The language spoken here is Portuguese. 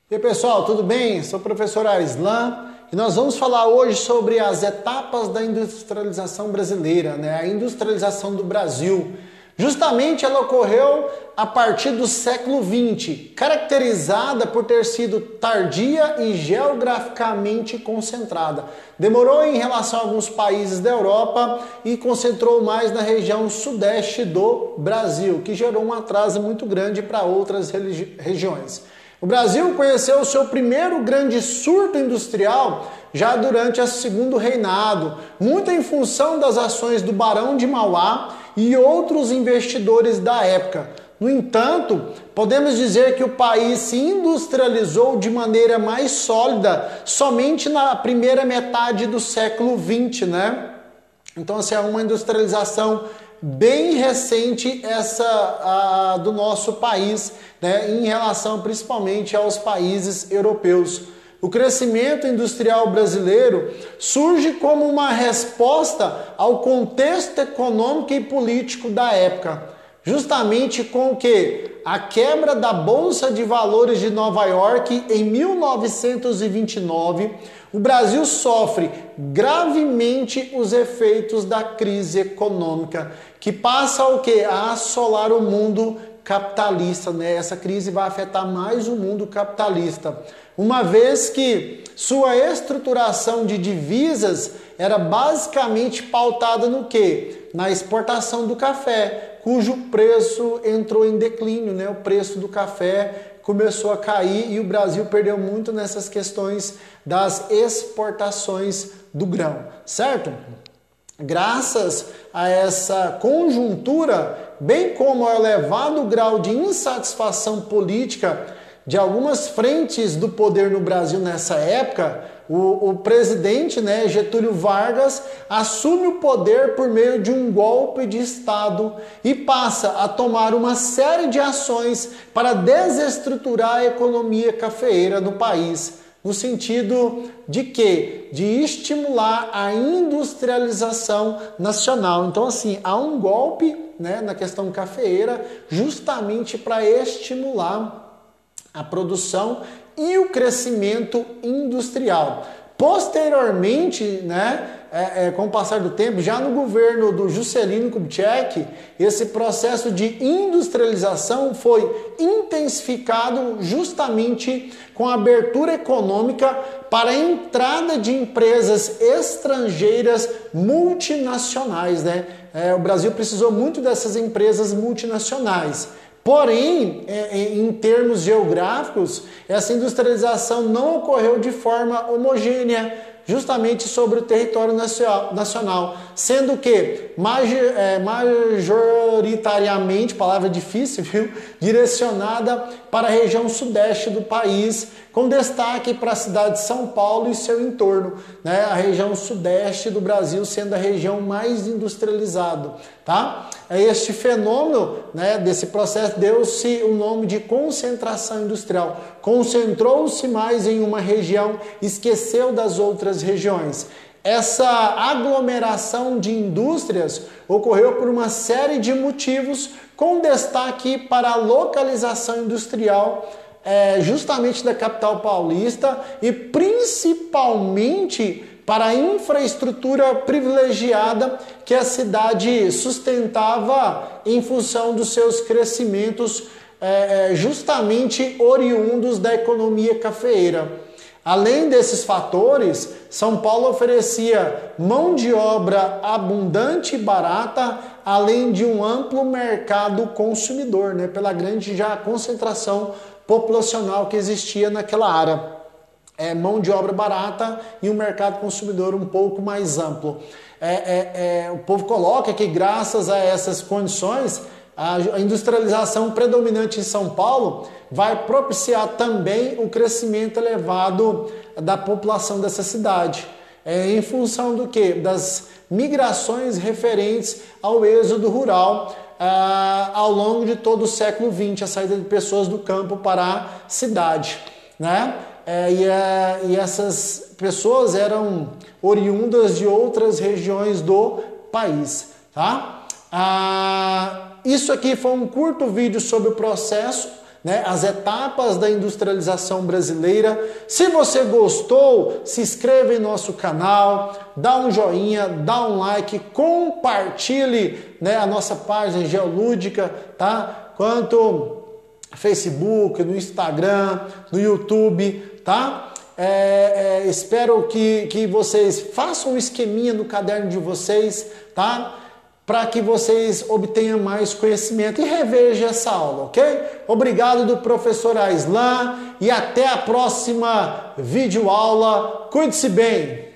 E aí, pessoal, tudo bem? Sou o professor Arislan e nós vamos falar hoje sobre as etapas da industrialização brasileira, a industrialização do Brasil. Justamente ela ocorreu a partir do século XX, caracterizada por ter sido tardia e geograficamente concentrada. Demorou em relação a alguns países da Europa e concentrou mais na região sudeste do Brasil, que gerou um atraso muito grande para outras regiões. O Brasil conheceu o seu primeiro grande surto industrial já durante o segundo reinado, muito em função das ações do Barão de Mauá e outros investidores da época. No entanto, podemos dizer que o país se industrializou de maneira mais sólida somente na primeira metade do século XX, Então, é uma industrialização bem recente essa do nosso país, em relação principalmente aos países europeus. O crescimento industrial brasileiro surge como uma resposta ao contexto econômico e político da época, justamente com que a quebra da Bolsa de Valores de Nova York em 1929, o Brasil sofre gravemente os efeitos da crise econômica, que passa a assolar o mundo capitalista, Essa crise vai afetar mais o mundo capitalista, uma vez que sua estruturação de divisas era basicamente pautada no quê? Na exportação do café, cujo preço entrou em declínio, O preço do café começou a cair e o Brasil perdeu muito nessas questões das exportações do grão, certo? Graças a essa conjuntura, bem como ao elevado grau de insatisfação política de algumas frentes do poder no Brasil nessa época, o presidente, Getúlio Vargas, assume o poder por meio de um golpe de Estado e passa a tomar uma série de ações para desestruturar a economia cafeeira no país, no sentido de quê? De estimular a industrialização nacional. Então, há um golpe, na questão cafeeira, justamente para estimular a produção e o crescimento industrial. Posteriormente, com o passar do tempo, já no governo do Juscelino Kubitschek, esse processo de industrialização foi intensificado justamente com a abertura econômica para a entrada de empresas estrangeiras multinacionais, O Brasil precisou muito dessas empresas multinacionais. Porém, em termos geográficos, essa industrialização não ocorreu de forma homogênea, justamente sobre o território nacional, sendo que majoritariamente, palavra difícil, direcionada para a região sudeste do país, com destaque para a cidade de São Paulo e seu entorno, A região sudeste do Brasil sendo a região mais industrializada, Este fenômeno, desse processo, deu-se o nome de concentração industrial. Concentrou-se mais em uma região, esqueceu das outras regiões. Essa aglomeração de indústrias ocorreu por uma série de motivos, com destaque para a localização industrial justamente da capital paulista e principalmente para a infraestrutura privilegiada que a cidade sustentava em função dos seus crescimentos justamente oriundos da economia cafeeira. Além desses fatores, São Paulo oferecia mão de obra abundante e barata, além de um amplo mercado consumidor, pela grande já concentração populacional que existia naquela área. Mão de obra barata e um mercado consumidor um pouco mais amplo. O povo coloca que graças a essas condições, a industrialização predominante em São Paulo vai propiciar também o crescimento elevado da população dessa cidade. Em função do quê? Das migrações referentes ao êxodo rural ao longo de todo o século XX, a saída de pessoas do campo para a cidade, E essas pessoas eram oriundas de outras regiões do país, Isso aqui foi um curto vídeo sobre o processo né, as etapas da industrialização brasileira. Se você gostou, se inscreva em nosso canal, dá um joinha, dá um like, compartilhe, né, a nossa página Geolúdica, tá? Quanto Facebook, no Instagram, no YouTube, tá? Espero que vocês façam um esqueminha no caderno de vocês, tá? Para que vocês obtenham mais conhecimento e revejam essa aula, ok? Obrigado do professor Aislan e até a próxima videoaula. Cuide-se bem!